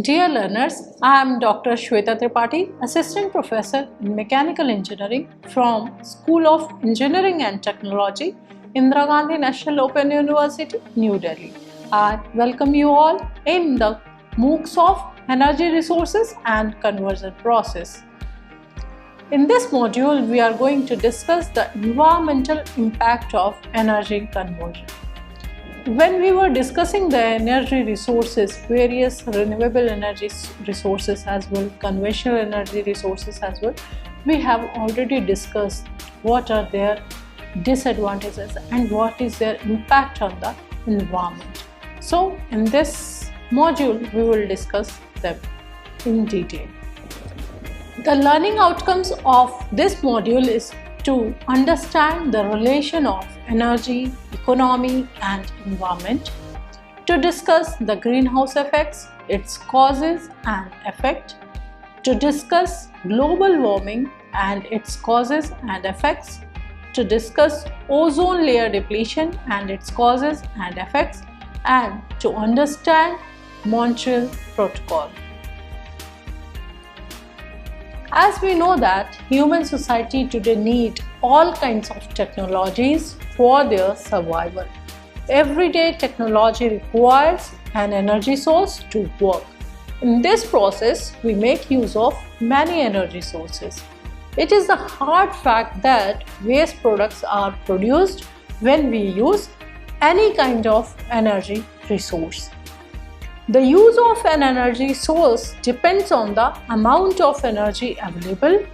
Dear learners, I am Dr. Shweta Tripathi, Assistant Professor in Mechanical Engineering from School of Engineering and Technology, Indira Gandhi National Open University, New Delhi. I welcome you all in the MOOCs of Energy Resources and Conversion Process. In this module, we are going to discuss the environmental impact of energy conversion. When we were discussing the energy resources, various renewable energy resources as well, conventional energy resources as well, we have already discussed what are their disadvantages and what is their impact on the environment. So in this module, we will discuss them in detail. The learning outcomes of this module is to understand the relation of energy, economy and environment, to discuss the greenhouse effects, its causes and effect, to discuss global warming and its causes and effects, to discuss ozone layer depletion and its causes and effects, and to understand Montreal Protocol. As we know that human society today need all kinds of technologies for their survival. Everyday technology requires an energy source to work. In this process, we make use of many energy sources. It is a hard fact that waste products are produced when we use any kind of energy resource. The use of an energy source depends on the amount of energy available,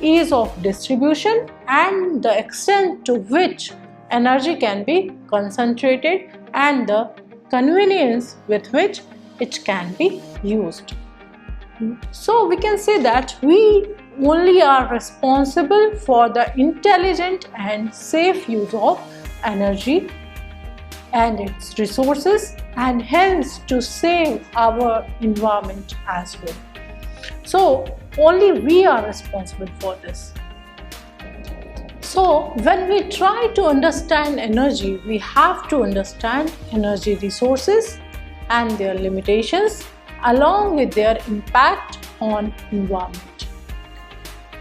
ease of distribution, and the extent to which energy can be concentrated and the convenience with which it can be used. So we can say that we only are responsible for the intelligent and safe use of energy and its resources, and hence to save our environment as well. So only we are responsible for this. So when we try to understand energy, we have to understand energy resources and their limitations along with their impact on environment.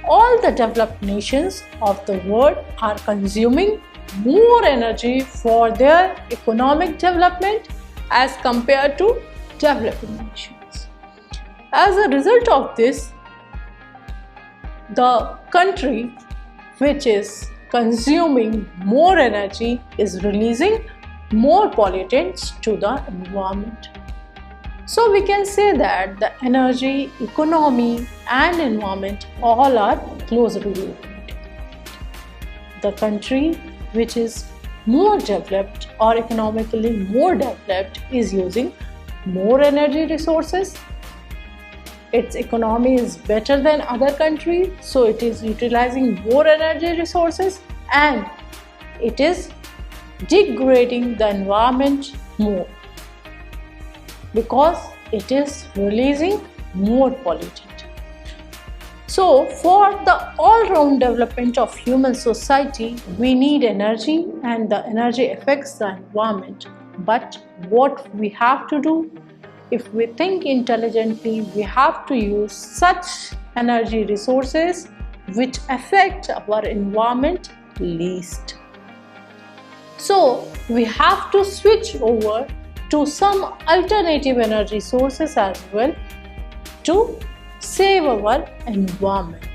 All the developed nations of the world are consuming more energy for their economic development as compared to developing nations. As a result of this, the country which is consuming more energy is releasing more pollutants to the environment. So we can say that the energy, economy and environment all are closely related. The country which is more developed or economically more developed is using more energy resources. Its economy is better than other countries, so it is utilizing more energy resources and it is degrading the environment more because it is releasing more pollutant. So for the all-round development of human society, we need energy and the energy affects the environment. But what we have to do, if we think intelligently, we have to use such energy resources which affect our environment least. So we have to switch over to some alternative energy sources as well to save our environment.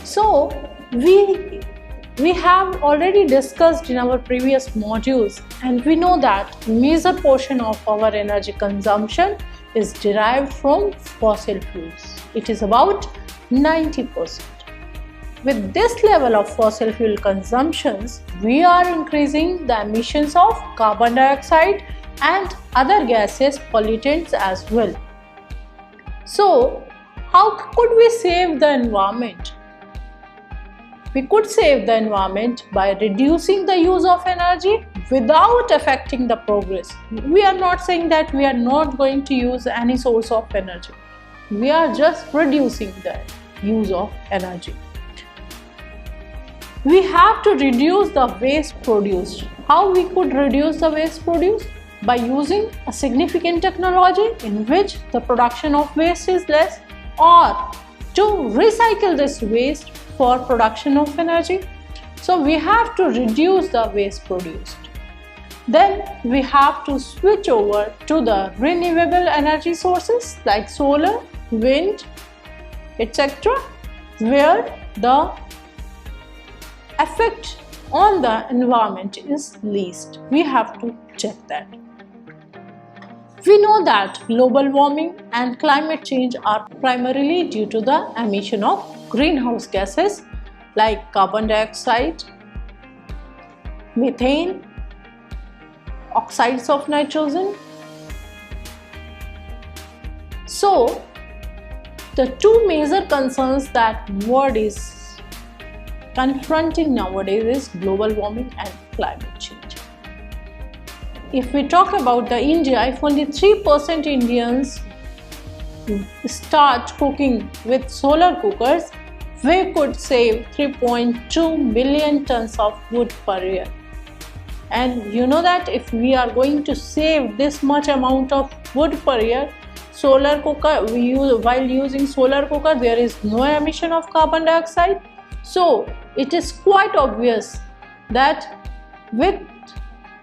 So we have already discussed in our previous modules, and we know that a major portion of our energy consumption is derived from fossil fuels. It is about 90%. With this level of fossil fuel consumptions, we are increasing the emissions of carbon dioxide and other gaseous pollutants as well. So, how could we save the environment? We could save the environment by reducing the use of energy without affecting the progress. We are not saying that we are not going to use any source of energy. We are just reducing the use of energy. We have to reduce the waste produced. How we could reduce the waste produced? by using a significant technology in which the production of waste is less, or to recycle this waste for production of energy. So we have to reduce the waste produced. Then we have to switch over to the renewable energy sources like solar, wind, etc., where the effect on the environment is least. We have to check that. We know that global warming and climate change are primarily due to the emission of greenhouse gases like carbon dioxide, methane, oxides of nitrogen. So, the two major concerns that world is confronting nowadays is global warming and climate change. If we talk about the India, if only 3% Indians start cooking with solar cookers, we could save 3.2 million tons of wood per year. And you know that if we are going to save this much amount of wood per year, solar cooker, while using solar cooker, there is no emission of carbon dioxide. So it is quite obvious that with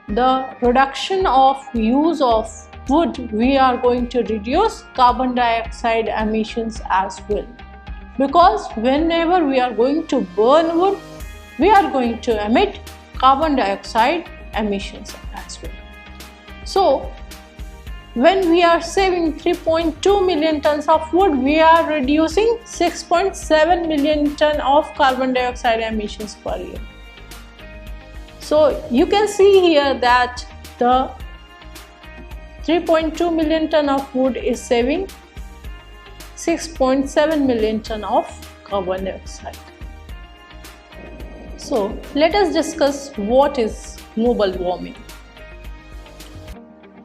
the reduction of use of wood, we are going to reduce carbon dioxide emissions as well. Because whenever we are going to burn wood, we are going to emit carbon dioxide emissions as well. So when we are saving 3.2 million tons of wood, we are reducing 6.7 million tons of carbon dioxide emissions per year. So you can see here that the 3.2 million ton of wood is saving 6.7 million ton of carbon dioxide. So let us discuss what is global warming.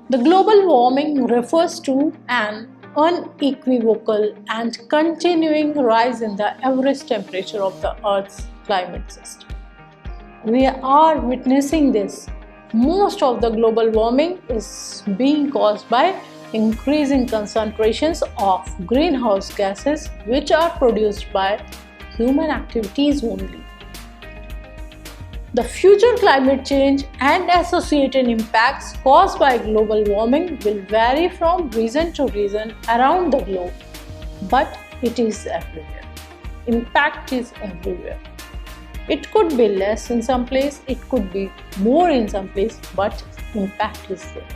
The global warming refers to an unequivocal and continuing rise in the average temperature of the Earth's climate system. We are witnessing this. Most of the global warming is being caused by increasing concentrations of greenhouse gases which are produced by human activities only. The future climate change and associated impacts caused by global warming will vary from region to region around the globe, but it is everywhere. Impact is everywhere. It could be less in some place, it could be more in some place, but impact is there.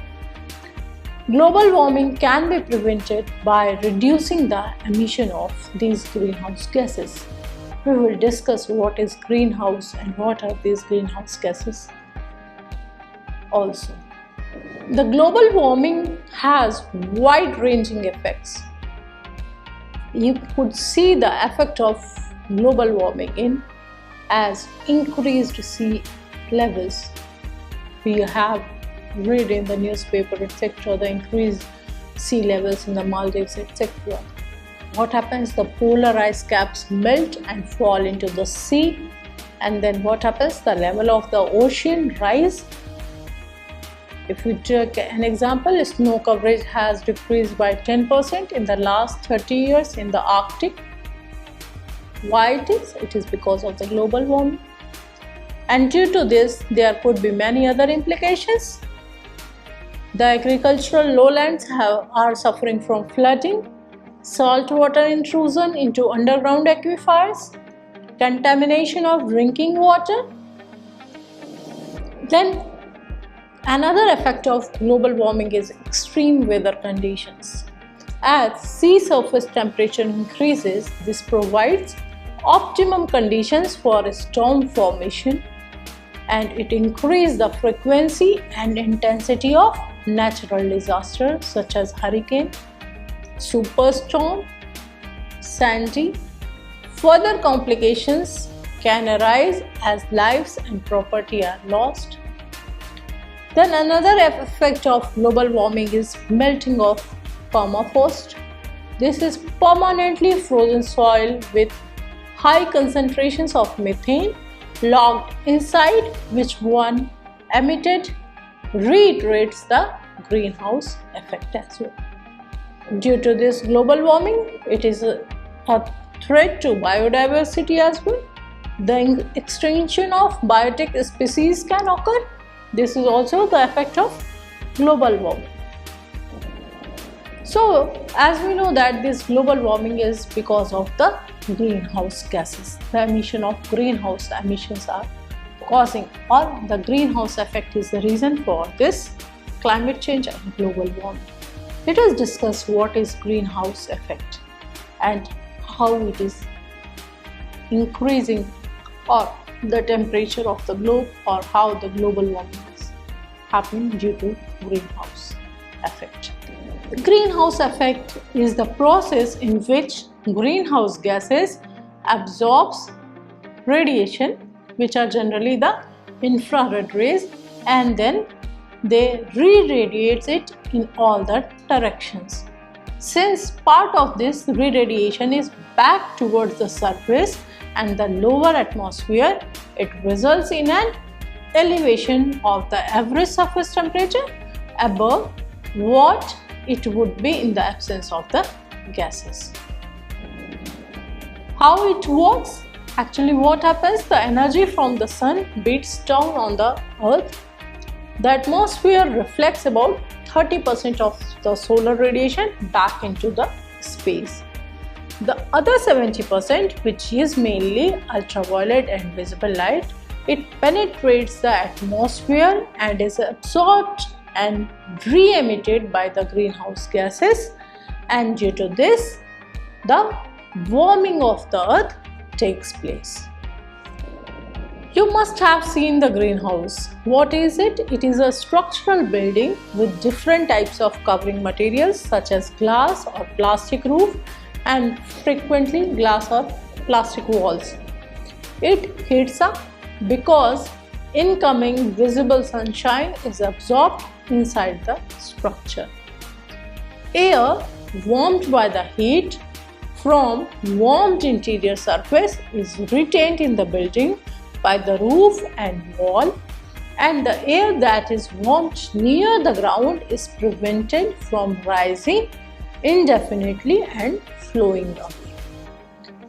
Global warming can be prevented by reducing the emission of these greenhouse gases. We will discuss what is greenhouse and what are these greenhouse gases also. The global warming has wide-ranging effects. You could see the effect of global warming in as increased sea levels. We have read in the newspaper, etc., the increased sea levels in the Maldives, etc. What happens? The polar ice caps melt and fall into the sea, and then what happens? The level of the ocean rise. If we take an example, snow coverage has decreased by 10% in the last 30 years in the Arctic. Why it is? It is because of the global warming. And due to this, there could be many other implications. The agricultural lowlands are suffering from flooding, saltwater intrusion into underground aquifers, contamination of drinking water. Then another effect of global warming is extreme weather conditions. As sea surface temperature increases, this provides optimum conditions for storm formation, and it increases the frequency and intensity of natural disasters such as hurricane, superstorm, Sandy. Further complications can arise as lives and property are lost. Then another effect of global warming is melting of permafrost. This is permanently frozen soil with high concentrations of methane locked inside, which when emitted reiterates the greenhouse effect as well. Due to this global warming, it is a threat to biodiversity as well. The extinction of biotic species can occur. This is also the effect of global warming. So, as we know that this global warming is because of the greenhouse gases. The emission of greenhouse emissions are causing, or the greenhouse effect is the reason for this climate change and global warming. Let us discuss what is greenhouse effect and how it is increasing, or the temperature of the globe, or how the global warming is happening due to greenhouse effect. The greenhouse effect is the process in which greenhouse gases absorbs radiation, which are generally the infrared rays, and then they re-radiates it in all the directions. Since part of this re-radiation is back towards the surface and the lower atmosphere, it results in an elevation of the average surface temperature above what it would be in the absence of the gases. How it works? Actually, what happens? The energy from the sun beats down on the earth. The atmosphere reflects about 30% of the solar radiation back into the space. The other 70%, which is mainly ultraviolet and visible light, it penetrates the atmosphere and is absorbed and re-emitted by the greenhouse gases, and due to this the warming of the earth takes place. You must have seen the greenhouse. What is it? It is a structural building with different types of covering materials such as glass or plastic roof and frequently glass or plastic walls. It heats up because incoming visible sunshine is absorbed inside the structure. Air warmed by the heat from warmed interior surface is retained in the building by the roof and wall, and the air that is warmed near the ground is prevented from rising indefinitely and flowing down.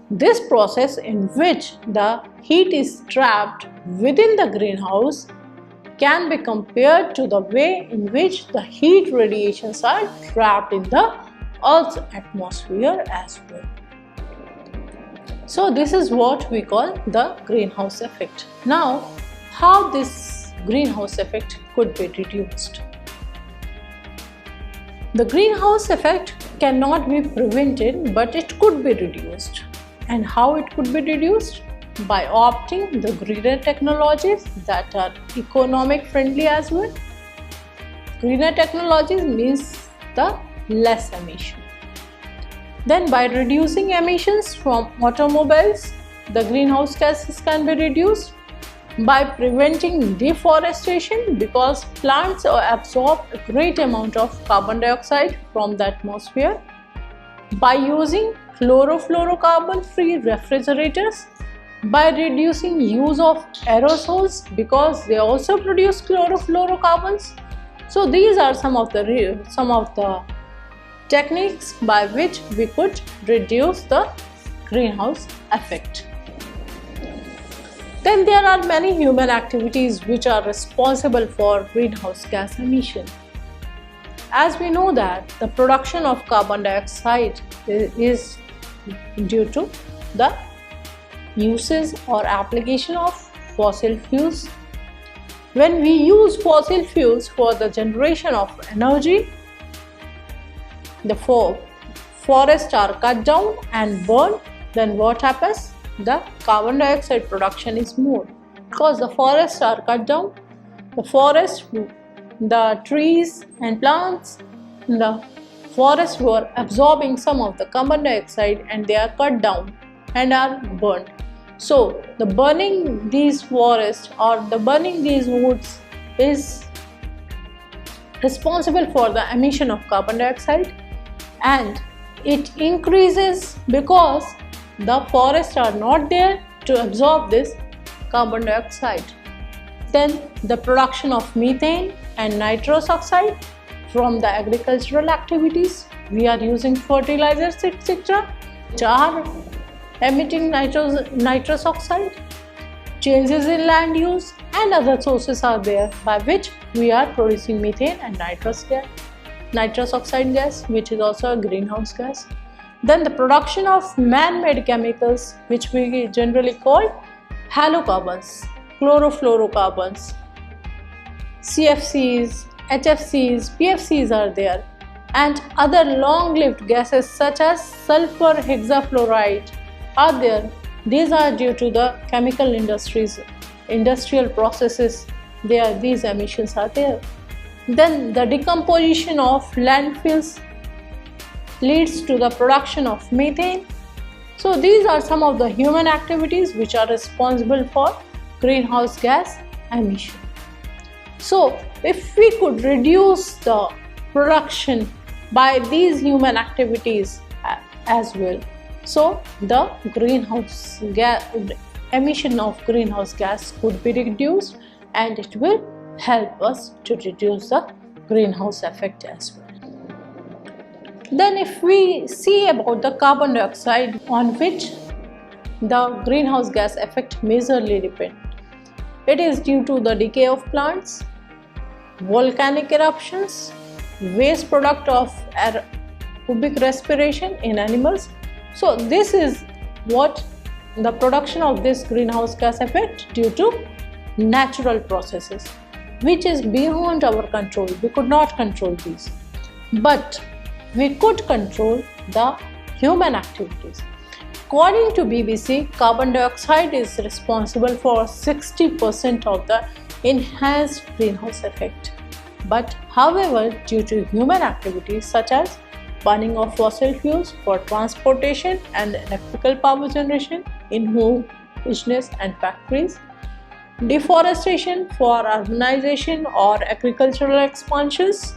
This process, in which the heat is trapped within the greenhouse, can be compared to the way in which the heat radiations are trapped in the Earth's atmosphere as well. So this is what we call the greenhouse effect. Now, how this greenhouse effect could be reduced? The greenhouse effect cannot be prevented, but it could be reduced. And how it could be reduced? By opting the greener technologies that are economic friendly as well. Greener technologies means the less emission. Then by reducing emissions from automobiles, the greenhouse gases can be reduced. By preventing deforestation, because plants absorb a great amount of carbon dioxide from the atmosphere. By using chlorofluorocarbon free refrigerators. By reducing use of aerosols, because they also produce chlorofluorocarbons. So these are some of the techniques by which we could reduce the greenhouse effect. Then there are many human activities which are responsible for greenhouse gas emission. As we know that the production of carbon dioxide is due to the uses or application of fossil fuels. When we use fossil fuels for the generation of energy, the forests are cut down and burned, then what happens? The carbon dioxide production is more. Because the forests are cut down, the trees and plants in the forest were absorbing some of the carbon dioxide and they are cut down and are burned. So the burning these forests or the burning these woods is responsible for the emission of carbon dioxide, and it increases because the forests are not there to absorb this carbon dioxide. Then the production of methane and nitrous oxide from the agricultural activities. We are using fertilizers, etc., which are emitting nitrous oxide. Changes in land use and other sources are there by which we are producing methane and nitrous oxide gas, which is also a greenhouse gas. Then the production of man-made chemicals, which we generally call halocarbons, chlorofluorocarbons, CFCs, HFCs, PFCs are there, and other long-lived gases such as sulfur hexafluoride are there. These are due to the chemical industries, industrial processes. These emissions are there. Then the decomposition of landfills leads to the production of methane. So these are some of the human activities which are responsible for greenhouse gas emission. So if we could reduce the production by these human activities as well, so the greenhouse gas emission of greenhouse gas could be reduced, and it will help us to reduce the greenhouse effect as well. Then if we see about the carbon dioxide, on which the greenhouse gas effect majorly depends, it is due to the decay of plants, volcanic eruptions, waste product of aerobic respiration in animals. So this is what the production of this greenhouse gas effect due to natural processes, which is beyond our control. We could not control these, but we could control the human activities. According to BBC, carbon dioxide is responsible for 60% of the enhanced greenhouse effect. But however, due to human activities such as burning of fossil fuels for transportation and electrical power generation in home, business and factories, deforestation for urbanization or agricultural expansions,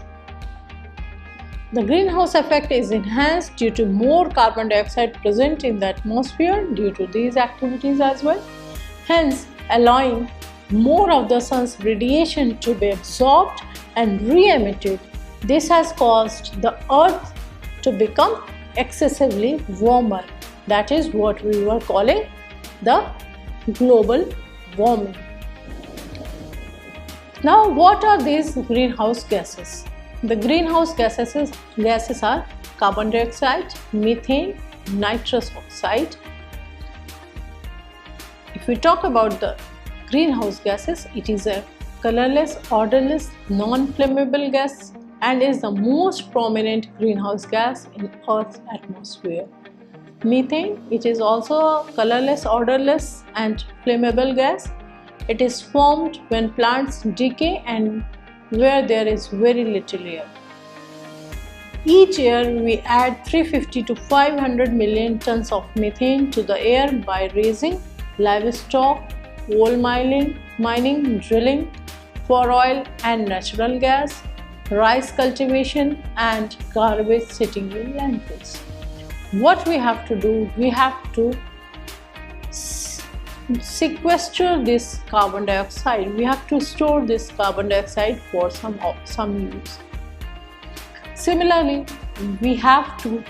the greenhouse effect is enhanced due to more carbon dioxide present in the atmosphere due to these activities as well, hence allowing more of the sun's radiation to be absorbed and re-emitted. This has caused the earth to become excessively warmer. That is what we were calling the global warming. Now, what are these greenhouse gases? The greenhouse gases are carbon dioxide, methane, nitrous oxide. If we talk about the greenhouse gases, it is a colorless, odorless, non-flammable gas and is the most prominent greenhouse gas in Earth's atmosphere. Methane, it is also a colorless, odorless and flammable gas. It is formed when plants decay and where there is very little air. Each year we add 350 to 500 million tons of methane to the air by raising livestock, coal mining, drilling for oil and natural gas, rice cultivation and garbage sitting in landfills. What we have to do, we have to sequester this carbon dioxide. We have to store this carbon dioxide for some use. Similarly, we have to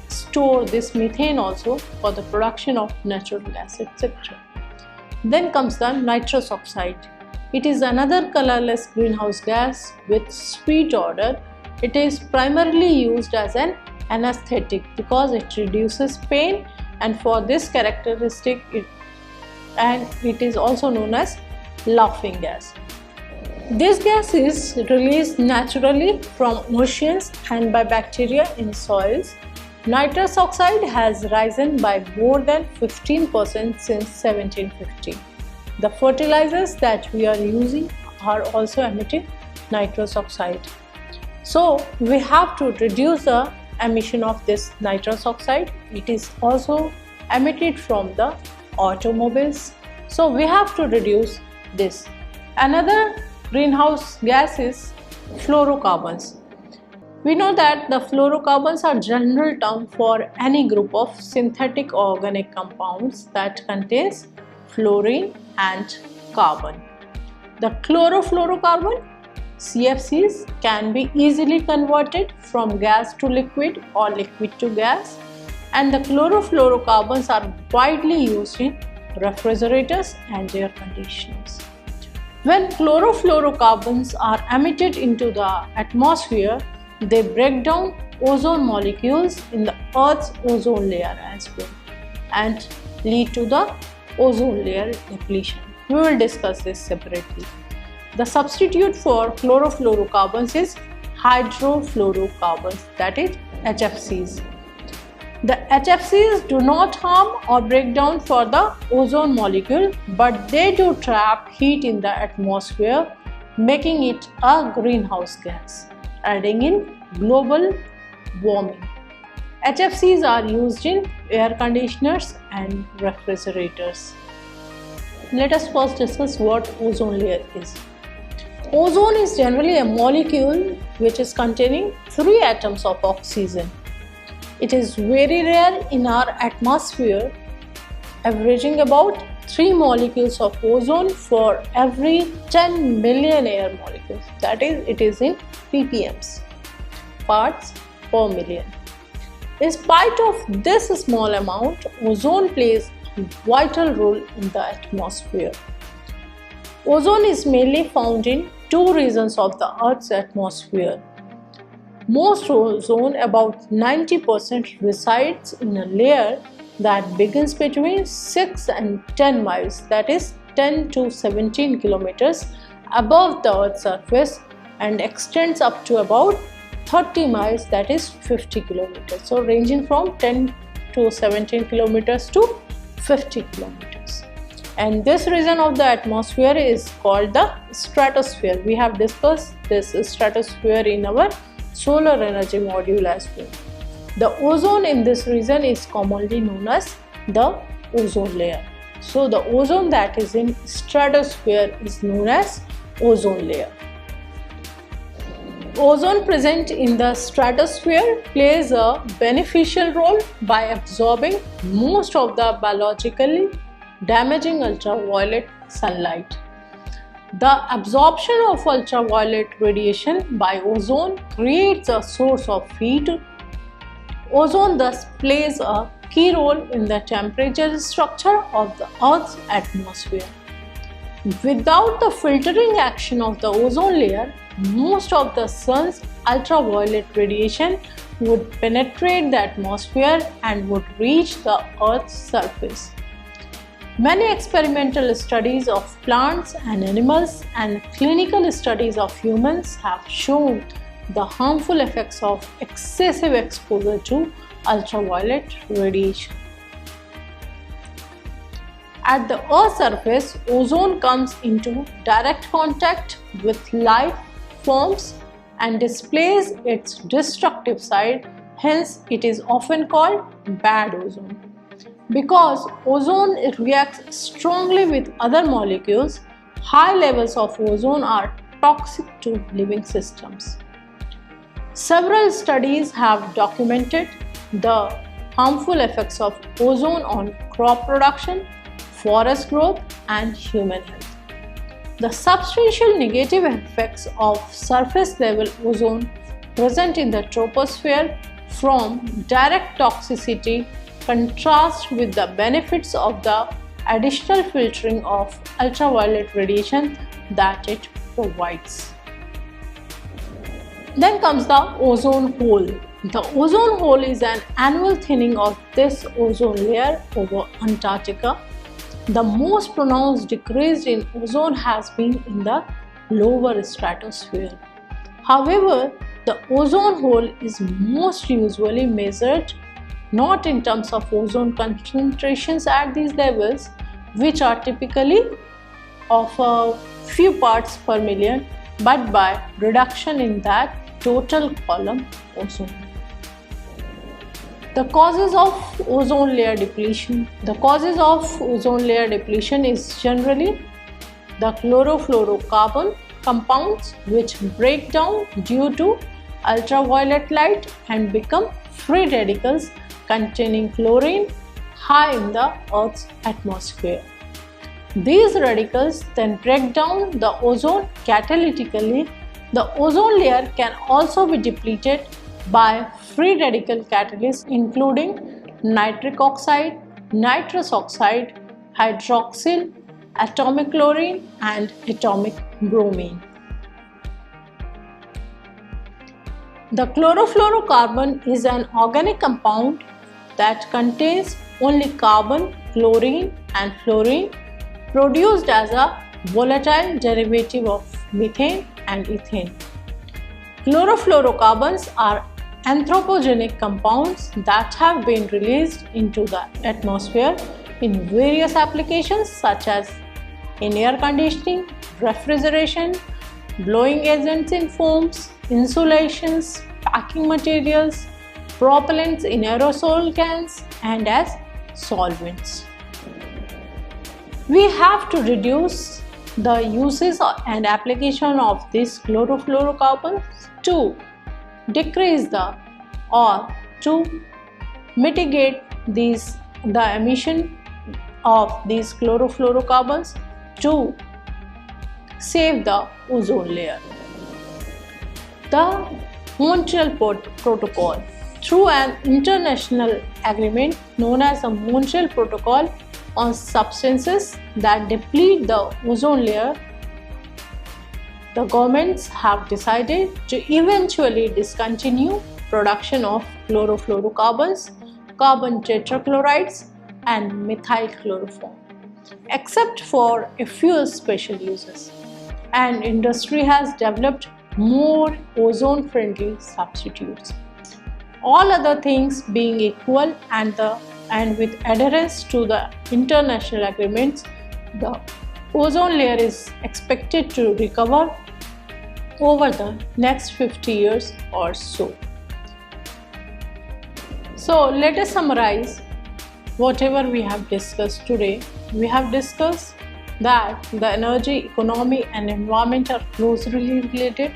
store this methane also for the production of natural gas, etc. Then comes the nitrous oxide. It is another colorless greenhouse gas with sweet odor. It is primarily used as an anesthetic because it reduces pain, and for this characteristic it is also known as laughing gas. This gas is released naturally from oceans and by bacteria in soils. Nitrous oxide has risen by more than 15% since 1750. The fertilizers that we are using are also emitting nitrous oxide. So we have to reduce the emission of this nitrous oxide. It is also emitted from the automobiles. So we have to reduce this. Another greenhouse gas is fluorocarbons. We know that the fluorocarbons are general term for any group of synthetic organic compounds that contains fluorine and carbon. The chlorofluorocarbon CFCs can be easily converted from gas to liquid or liquid to gas, and the chlorofluorocarbons are widely used in refrigerators and air conditioners. When chlorofluorocarbons are emitted into the atmosphere, they break down ozone molecules in the Earth's ozone layer as well and lead to the ozone layer depletion. We will discuss this separately. The substitute for chlorofluorocarbons is hydrofluorocarbons, that is HFCs. The HFCs do not harm or break down for the ozone molecule, but they do trap heat in the atmosphere, making it a greenhouse gas, adding in global warming. HFCs are used in air conditioners and refrigerators. Let us first discuss what ozone layer is. Ozone is generally a molecule which is containing 3 atoms of oxygen. It is very rare in our atmosphere, averaging about 3 molecules of ozone for every 10 million air molecules. That is, it is in ppms, parts per million. In spite of this small amount, ozone plays a vital role in the atmosphere. Ozone is mainly found in 2 regions of the Earth's atmosphere. Most ozone, about 90%, resides in a layer that begins between 6 and 10 miles, that is 10 to 17 kilometers above the Earth's surface, and extends up to about 30 miles, that is 50 kilometers. So ranging from 10 to 17 kilometers to 50 kilometers. And this region of the atmosphere is called the stratosphere. We have discussed this stratosphere in our solar energy module as well. The ozone in this region is commonly known as the ozone layer. So the ozone that is in stratosphere is known as ozone layer. Ozone present in the stratosphere plays a beneficial role by absorbing most of the biologically damaging ultraviolet sunlight. The absorption of ultraviolet radiation by ozone creates a source of heat. Ozone thus plays a key role in the temperature structure of the Earth's atmosphere. Without the filtering action of the ozone layer, most of the sun's ultraviolet radiation would penetrate the atmosphere and would reach the Earth's surface. Many experimental studies of plants and animals and clinical studies of humans have shown the harmful effects of excessive exposure to ultraviolet radiation. At the Earth's surface, ozone comes into direct contact with life forms and displays its destructive side, hence it is often called bad ozone. Because ozone reacts strongly with other molecules, high levels of ozone are toxic to living systems. Several studies have documented the harmful effects of ozone on crop production, forest growth, and human health. The substantial negative effects of surface level ozone present in the troposphere from direct toxicity contrast with the benefits of the additional filtering of ultraviolet radiation that it provides. Then comes the ozone hole. The ozone hole is an annual thinning of this ozone layer over Antarctica. The most pronounced decrease in ozone has been in the lower stratosphere. However, the ozone hole is most usually measured not in terms of ozone concentrations at these levels, which are typically of a few parts per million, but by reduction in that total column ozone. The causes of ozone layer depletion. The causes of ozone layer depletion is generally the chlorofluorocarbon compounds, which break down due to ultraviolet light and become free radicals containing chlorine high in the Earth's atmosphere. These radicals then break down the ozone catalytically, The ozone layer can also be depleted by free radical catalysts including nitric oxide, nitrous oxide, hydroxyl, atomic chlorine and atomic bromine. The chlorofluorocarbon is an organic compound that contains only carbon, chlorine and fluorine, produced as a volatile derivative of methane and ethane. Chlorofluorocarbons are anthropogenic compounds that have been released into the atmosphere in various applications such as in air conditioning, refrigeration, blowing agents in foams, insulations, packing materials, propellants in aerosol cans and as solvents. We have to reduce the uses and application of these chlorofluorocarbons to decrease or to mitigate the emission of these chlorofluorocarbons to save the ozone layer. The Montreal Protocol. Through an international agreement known as the Montreal Protocol on substances that deplete the ozone layer, the governments have decided to eventually discontinue production of chlorofluorocarbons, carbon tetrachlorides and methyl chloroform, except for a few special uses, and industry has developed more ozone-friendly substitutes. All other things being equal and with adherence to the international agreements, the ozone layer is expected to recover over the next 50 years or so. So let us summarize whatever we have discussed today. We have discussed that the energy, economy and environment are closely related.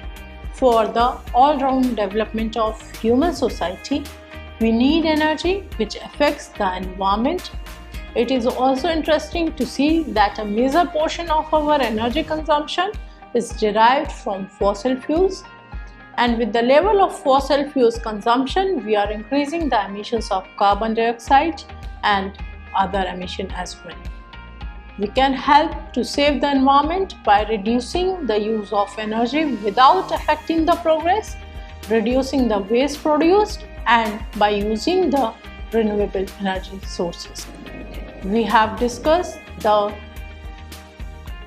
For the all-round development of human society, we need energy which affects the environment. It is also interesting to see that a major portion of our energy consumption is derived from fossil fuels, and with the level of fossil fuels consumption, we are increasing the emissions of carbon dioxide and other emissions as well. We can help to save the environment by reducing the use of energy without affecting the progress, reducing the waste produced, and by using the renewable energy sources. We have discussed the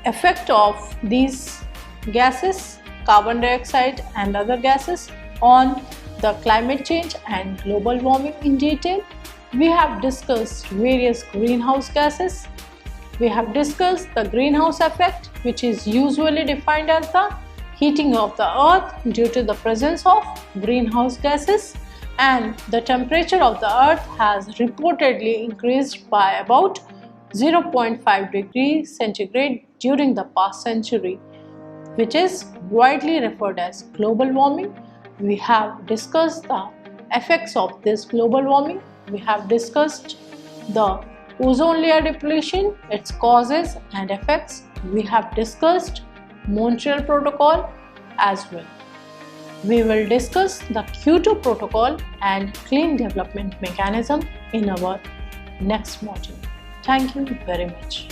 effect of these gases, carbon dioxide and other gases, on the climate change and global warming in detail. We have discussed various greenhouse gases. We have discussed the greenhouse effect, which is usually defined as the heating of the earth due to the presence of greenhouse gases, and the temperature of the earth has reportedly increased by about 0.5 degrees centigrade during the past century, which is widely referred as global warming. We have discussed the effects of this global warming. We have discussed the ozone layer depletion, its causes and effects. We have discussed Montreal Protocol as well. We will discuss the Kyoto Protocol and clean development mechanism in our next module. Thank you very much.